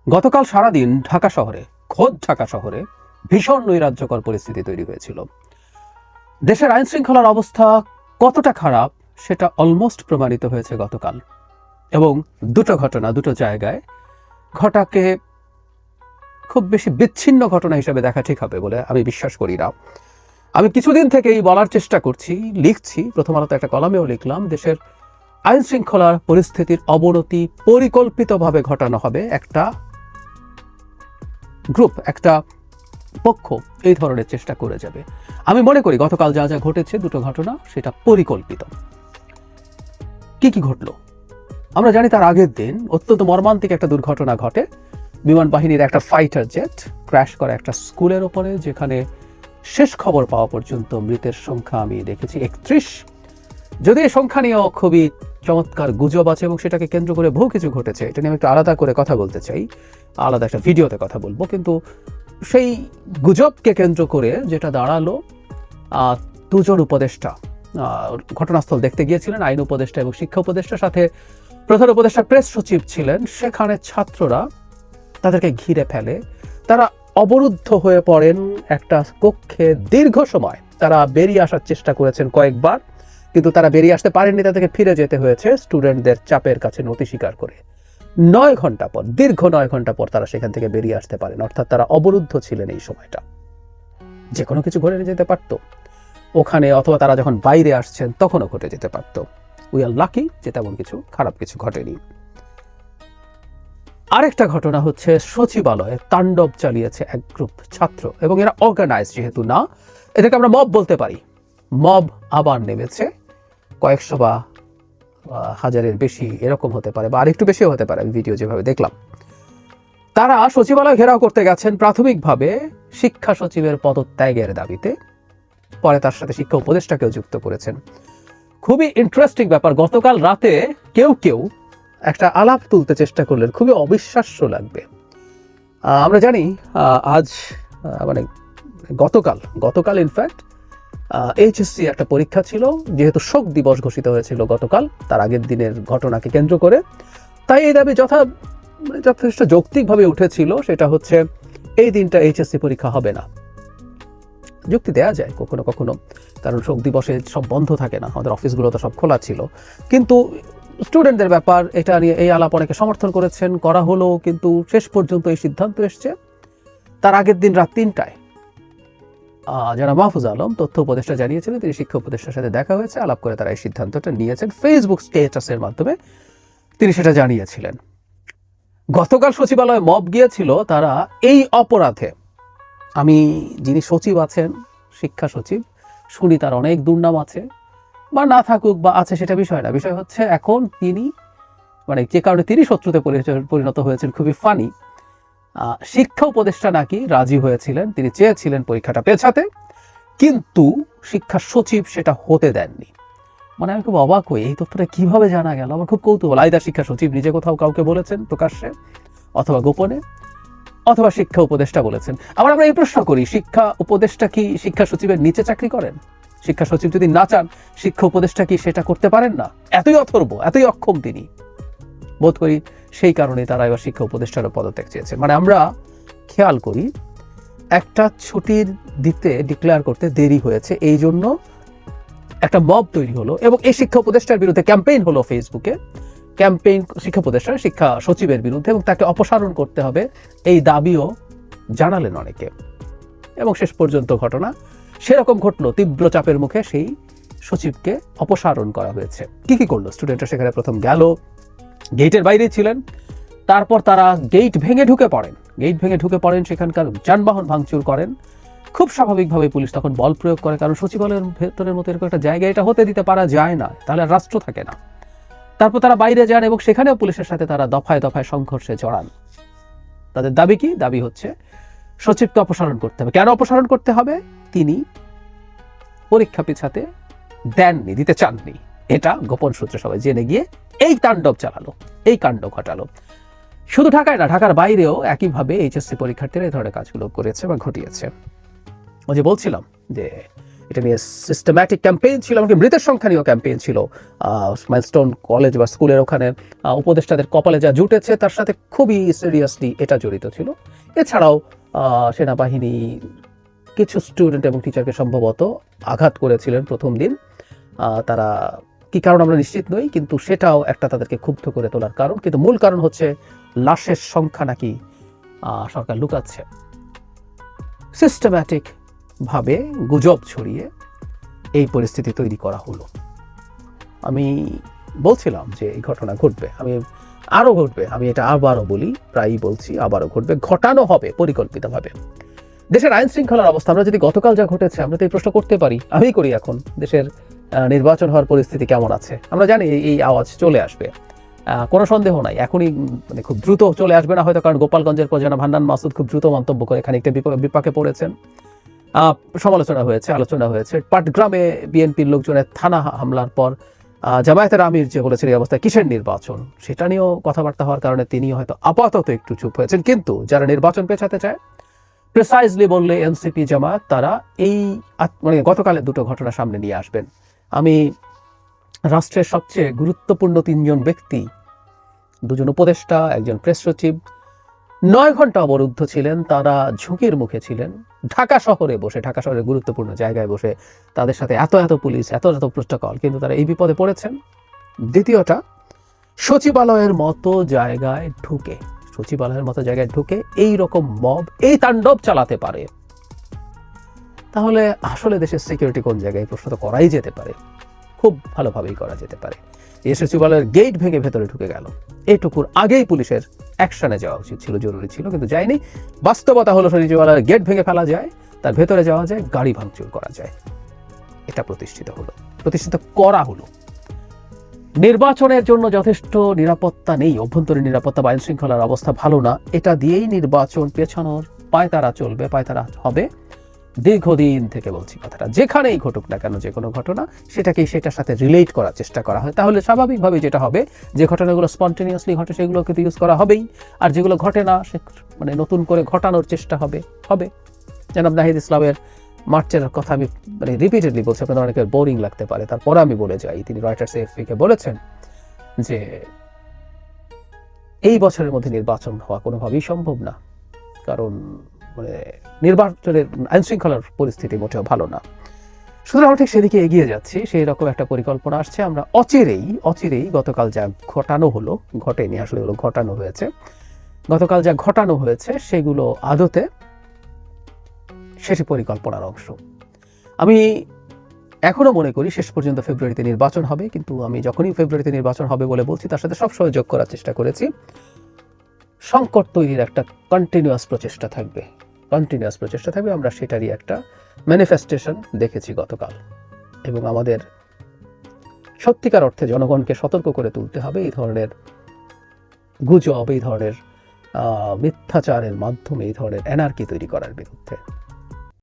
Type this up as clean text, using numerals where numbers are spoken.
গতকাল সারাদিন খোদ ঢাকা শহরে ভীষণ নৈরাজ্যকর পরিস্থিতি তৈরি হয়েছিল। দেশের আইন শৃঙ্খলার অবস্থা কতটা খারাপ সেটা অলমোস্ট প্রমাণিত হয়েছে গতকাল, এবং দুটো জায়গায় ঘটাকে খুব বেশি বিচ্ছিন্ন ঘটনা হিসেবে দেখা ঠিক হবে বলে আমি বিশ্বাস করি না। আমি কিছুদিন থেকেই বলার চেষ্টা করছি, লিখছি, প্রথম আলোতে একটা কলামেও লিখলাম, দেশের আইন শৃঙ্খলার পরিস্থিতির অবনতি পরিকল্পিতভাবে ঘটানো হবে একটা গ্রুপ, একটা পক্ষ এই ধরনের চেষ্টা করে যাবে। আমি মনে করি গতকাল যা যা ঘটেছে দুটো ঘটনা সেটা পরিকল্পিত। কি ঘটলো আমরা জানি। তার আগের দিন অত্যন্ত মর্মান্তিক একটা দুর্ঘটনা ঘটে। বিমান বাহিনীর একটা ফাইটার জেট ক্র্যাশ করে একটা স্কুলের ওপরে, যেখানে শেষ খবর পাওয়া পর্যন্ত মৃতের সংখ্যা আমি দেখেছি 31। যদি এই সংখ্যা নিয়েও খুবই চমৎকার গুজব আছে এবং সেটাকে কেন্দ্র করে বহু কিছু ঘটেছে, এটা নিয়ে আমি একটু আলাদা করে কথা বলতে চাই, আলাদা একটা ভিডিওতে কথা বলবো। কিন্তু সেই গুজবকে কেন্দ্র করে যেটা দাঁড়ালো, দুজন উপদেষ্টা ঘটনাস্থল দেখতে গিয়েছিলেন, আইন উপদেষ্টা এবং শিক্ষা উপদেষ্টার সাথে প্রধান উপদেষ্টা প্রেস সচিব ছিলেন। সেখানে ছাত্ররা তাদেরকে ঘিরে ফেলে, তারা অবরুদ্ধ হয়ে পড়েন একটা কক্ষে। দীর্ঘ সময় তারা বেরিয়ে আসার চেষ্টা করেছেন কয়েকবার, কিন্তু তারা বেরিয়ে আসতে পারেননি, তাদেরকে ফিরে যেতে হয়েছে স্টুডেন্টদের চাপের কাছে নতি স্বীকার করে। 9 ঘন্টা পর, দীর্ঘ 9 ঘন্টা পর তারা সেখান থেকে বেরিয়ে আসতে পারেন। অর্থাৎ তারা অবরুদ্ধ ছিলেন এই সময়টা, যে কোনো কিছু ঘটে যেতে পারত ওখানে, অথবা তারা যখন বাইরে আসছেন তখনও ঘটে যেতে পারত। উই আর লাকি যে তেমন কিছু খারাপ কিছু ঘটেনি। আরেকটা ঘটনা হচ্ছে সচিবালয়ে তাণ্ডব চালিয়েছে এক গ্রুপ ছাত্র, এবং এরা অর্গানাইজ যেহেতু না, এদেরকে আমরা মব বলতে পারি। মব আবার নেমেছে, কয়েকশো বা হাজারের বেশি এরকম হতে পারে, বা আরেকটু বেশিও হতে পারে, আমি ভিডিও যেভাবে দেখলাম। তারা সচিবালয় ঘেরাও করতে গেছেন প্রাথমিকভাবে শিক্ষা সচিবের পদত্যাগের দাবিতে, পরে তার সাথে শিক্ষা উপদেষ্টাকেও যুক্ত করেছেন। খুবই ইন্টারেস্টিং ব্যাপার, গতকাল রাতে কেউ একটা আলাপ তুলতে চেষ্টা করলেন, খুবই অবিশ্বাস্য লাগবে। আমরা জানি আজ মানে গতকাল ইনফ্যাক্ট এইচএসসি একটা পরীক্ষা ছিল, যেহেতু শোক দিবস ঘোষিত হয়েছিল গতকাল তার আগের দিনের ঘটনাকে কেন্দ্র করে, তাই এই দাবি যথেষ্ট যৌক্তিকভাবে উঠেছিল। সেটা হচ্ছে এই দিনটা এইচএসসি পরীক্ষা হবে না। যুক্তি দেওয়া যায় কখনো কখনো, কারণ শোক দিবসে সব বন্ধ থাকে না, আমাদের অফিসগুলো তো সব খোলা ছিল। কিন্তু স্টুডেন্টদের ব্যাপার, এটা নিয়ে এই আলাপ অনেকে সমর্থন করেছেন, করা হলো, কিন্তু শেষ পর্যন্ত এই সিদ্ধান্ত এসছে তার আগের দিন রাত 3টায়। যারা মাহফুজ আলম তথ্য উপদেষ্টা জানিয়েছিলেন, তিনি শিক্ষা উপদেষ্টার সাথে দেখা হয়েছে, আলাপ করে তারা এই সিদ্ধান্তটা নিয়েছেন। ফেসবুক স্ট্যাটাসের মাধ্যমে তিনি সেটা জানিয়েছিলেন। গতকাল সচিবালয়ে মব গিয়েছিল তারা এই অপরাধে। যিনি সচিব আছেন, শিক্ষা সচিব, শুনি তার অনেক দুর্নাম আছে, বা না থাকুক বা আছে সেটা বিষয় না। বিষয় হচ্ছে এখন তিনি যে কারণে তিনি শত্রুতে পরিণত হয়েছেন, খুবই ফানি। শিক্ষা উপদেষ্টা নাকি রাজি হয়েছিলেন, তিনি চেয়েছিলেন পরীক্ষাটা পেছাতে, কিন্তু শিক্ষা সচিব সেটা হতে দেননি। আমি খুব অবাক হই, এই তথ্যটা কিভাবে জানা গেল, আমার খুব কৌতূহল। আইদার শিক্ষা সচিব নিজে কোথাও কাউকে বলেছেন প্রকাশ্যে, অথবা গোপনে, অথবা শিক্ষা উপদেষ্টা বলেছেন। আমরা এই প্রশ্ন করি, শিক্ষা উপদেষ্টা কি শিক্ষা সচিবের নিচে চাকরি করেন? শিক্ষা সচিব যদি না চান, শিক্ষা উপদেষ্টা কি সেটা করতে পারেন না? এতই অথর্ব, এতই অক্ষম তিনি। বোধ করি সেই কারণে তারা এবার শিক্ষা উপদেষ্টারও পদত্যাগ চেয়েছেন। আমরা খেয়াল করি, একটা ছুটির দিতে ডিক্লেয়ার করতে দেরি হয়েছে, এই জন্য একটা মব তৈরি হলো, এবং এই শিক্ষা উপদেষ্টার বিরুদ্ধে ক্যাম্পেইন হলো ফেসবুকে। ক্যাম্পেইন শিক্ষা উপদেষ্টা শিক্ষা সচিবের বিরুদ্ধে, এবং তাকে অপসারণ করতে হবে এই দাবিও জানালেন অনেকে, এবং শেষ পর্যন্ত ঘটনা সেরকম ঘটলো। তীব্র চাপের মুখে সেই সচিবকে অপসারণ করা হয়েছে। কি করলো স্টুডেন্টরা? সেখানে প্রথম গেল, গেটের বাইরে ছিলেন, তারপর তারা গেট ভেঙে ঢুকে পড়েন, সেখানকার যানবাহন ভাঙচুর করেন। খুব স্বাভাবিকভাবে পুলিশ তখন বল প্রয়োগ করে, কারণ সচিবালয়ের ভেতরের মতো এরকম একটা জায়গা এটা হতে দিতে পারা যায় না, তাহলে রাষ্ট্র থাকে না। তারপর তারা বাইরে যান, এবং সেখানেও পুলিশের সাথে তারা দফায় দফায় সংঘর্ষে জড়ান। তাদের দাবি কি? দাবি হচ্ছে সচিবকে অপসারণ করতে হবে। কেন অপসারণ করতে হবে? তিনি পরীক্ষা পিছাতে দিতে চাননি। এটা গোপন সূত্রে সবাই জেনে গিয়ে এই তাণ্ডব চালালো, এই কাণ্ড ঘটালো। শুধু ঢাকায় না, ঢাকার বাইরেও একইভাবে এইচএসসি পরীক্ষার্থীরা এই ধরনের কাজগুলো করেছে বা ঘটিয়েছে। বলছিলাম যে এটা নিয়ে সিস্টেম্যাটিক ক্যাম্পেইন ছিল, এমনকি মৃতের সংখ্যা নিয়েও ক্যাম্পেইন ছিল। মাইলস্টোন কলেজ বা স্কুলের ওখানে উপদেষ্টাদের কপালে যা জুটেছে তার সাথে খুবই সিরিয়াসলি এটা জড়িত ছিল। এছাড়াও সেনাবাহিনী কিছু স্টুডেন্ট এবং টিচারকে সম্ভবত আঘাত করেছিলেন প্রথম দিন। তারা কি কারণ আমরা নিশ্চিত নই, কিন্তু সেটাও একটা তাদেরকে ক্ষুব্ধ করে তোলার কারণ। কিন্তু মূল কারণ হচ্ছে লাশের সংখ্যা নাকি সরকার লুকাচ্ছে। সিস্টেম্যাটিক ভাবে গুজব ছড়িয়ে এই পরিস্থিতি তৈরি করা হলো। আমি বলছিলাম যে এই ঘটনা ঘটবে, আরও ঘটবে, আমি এটা আবারও বলি, প্রায়ই বলছি, আবারও ঘটবে, ঘটানো হবে পরিকল্পিতভাবে। দেশের আইন শৃঙ্খলার অবস্থা, আমরা যদি গতকাল যা ঘটেছে আমরা তো এই প্রশ্ন করতে পারি, আমি করি এখন, দেশের নির্বাচন হওয়ার পরিস্থিতি কেমন আছে? আমরা জানি এই আওয়াজ চলে আসবে, কোনো সন্দেহ নাই, এখনই মানে খুব দ্রুত চলে আসবে না হয়তো, কারণ গোপালগঞ্জের প্রজানা ভান্ডান মাসুদ খুব দ্রুত মন্তব্য করে খানিকটা বিপাকে পড়েছেন। সমালোচনা হয়েছে, আলোচনা হয়েছে। পাটগ্রামে বিএনপির লোকজনের থানা হামলার পর জামায়াতের আমির যে বলেছেন এই অবস্থায় কিসের নির্বাচন, সেটা নিয়েও কথাবার্তা হওয়ার কারণে তিনি হয়তো আপাতত একটু চুপ হয়েছেন। কিন্তু যারা নির্বাচন পেছাতে চায়, প্রিসাইজলি বললে এনসিপি, জামায়াত, তারা এই মানে গতকালের দুটো ঘটনা সামনে নিয়ে আসবেন। আমি রাষ্ট্রের সবচেয়ে গুরুত্বপূর্ণ 3 জন ব্যক্তি, 2 জন উপদেষ্টা, একজন প্রেস সচিব 9 ঘন্টা অবরুদ্ধ ছিলেন। তারা ঝুঁকির মুখে ছিলেন, ঢাকা শহরে বসে, ঢাকা শহরের গুরুত্বপূর্ণ জায়গায় বসে, তাদের সাথে এত পুলিশ, এত প্রোটোকল, কিন্তু তারা এই বিপদে পড়েছেন। দ্বিতীয়টা, সচিবালয়ের মতো জায়গায় ঢুকে এই রকম মব, এই তাণ্ডব চালাতে পারে, তাহলে আসলে দেশের সিকিউরিটি কোন জায়গায়? প্রশ্ন তো করাই যেতে পারে, খুব ভালোভাবেই করা যেতে পারে। এই সচিবালয়ের গেট ভেঙে ভেতরে ঢুকে গেল, এইটুকুর আগেই পুলিশের অ্যাকশনে যাওয়া উচিত ছিল, জরুরি ছিল, কিন্তু যায়নি। বাস্তবতা হলো সচিবালয়ের গেট ভেঙে ফেলা যায়, তার ভেতরে যাওয়া যায়, গাড়ি ভাঙচুর করা যায়। এটা প্রতিষ্ঠিত করা হলো। নির্বাচনের জন্য যথেষ্ট নিরাপত্তা নেই, অভ্যন্তরীণ নিরাপত্তা বা আইন শৃঙ্খলার অবস্থা ভালো না, এটা দিয়েই নির্বাচন পেছানোর পায়তারা চলবে, পায়তারা হবে দীর্ঘদিন থেকে। বলছি কথাটা, যেখানেই ঘটুক না কেন, যে কোনো ঘটনা, সেটার সাথে রিলেট করার চেষ্টা করা হয়, তাহলে স্বাভাবিকভাবে যেটা হবে, যে ঘটনাগুলো স্পন্টেনিয়াসলি ঘটে সেগুলোকে তো ইউজ করা হবেই, আর যেগুলো ঘটে না সে মানে নতুন করে ঘটানোর চেষ্টা হবে। জনাব নাহিদ ইসলামের মার্চের কথা আমি মানে রিপিটেডলি বলছি, আপনাদের অনেকের বোরিং লাগতে পারে, তারপরে আমি বলে যাই। তিনি রয়টার্স এএফপিকে বলেছেন যে এই বছরের মধ্যে নির্বাচন হওয়া কোনোভাবেই সম্ভব না, কারণ মানে নির্বাচনের আইন শৃঙ্খলার পরিস্থিতি মোটেও ভালো না। সুতরাং আমরা ঠিক সেদিকে এগিয়ে যাচ্ছি, সেই রকম একটা পরিকল্পনা আসছে। আমরা অচিরেই গতকাল যা ঘটানো হলো, ঘটেনি আসলে, হলো ঘটানো হয়েছে, গতকাল যা ঘটানো হয়েছে সেগুলো আদতে শেষ পরিকল্পনার অংশ। আমি এখনো মনে করি শেষ পর্যন্ত ফেব্রুয়ারিতে নির্বাচন হবে, কিন্তু আমি যখনই ফেব্রুয়ারিতে নির্বাচন হবে বলে বলছি, তার সাথে সবসময় যোগ করার চেষ্টা করেছি সংকট তৈরির একটা কন্টিনিউয়াস প্রচেষ্টা থাকবে। আমরা সেটারই একটা ম্যানিফেস্টেশন দেখেছি গতকাল, এবং আমাদের সত্যিকার অর্থে জনগণকে সতর্ক করে তুলতে হবে এই ধরনের গুজব, এই ধরনের মিথ্যাচারের মাধ্যমে, এই ধরনের অ্যানার্কি তৈরি করার বিরুদ্ধে।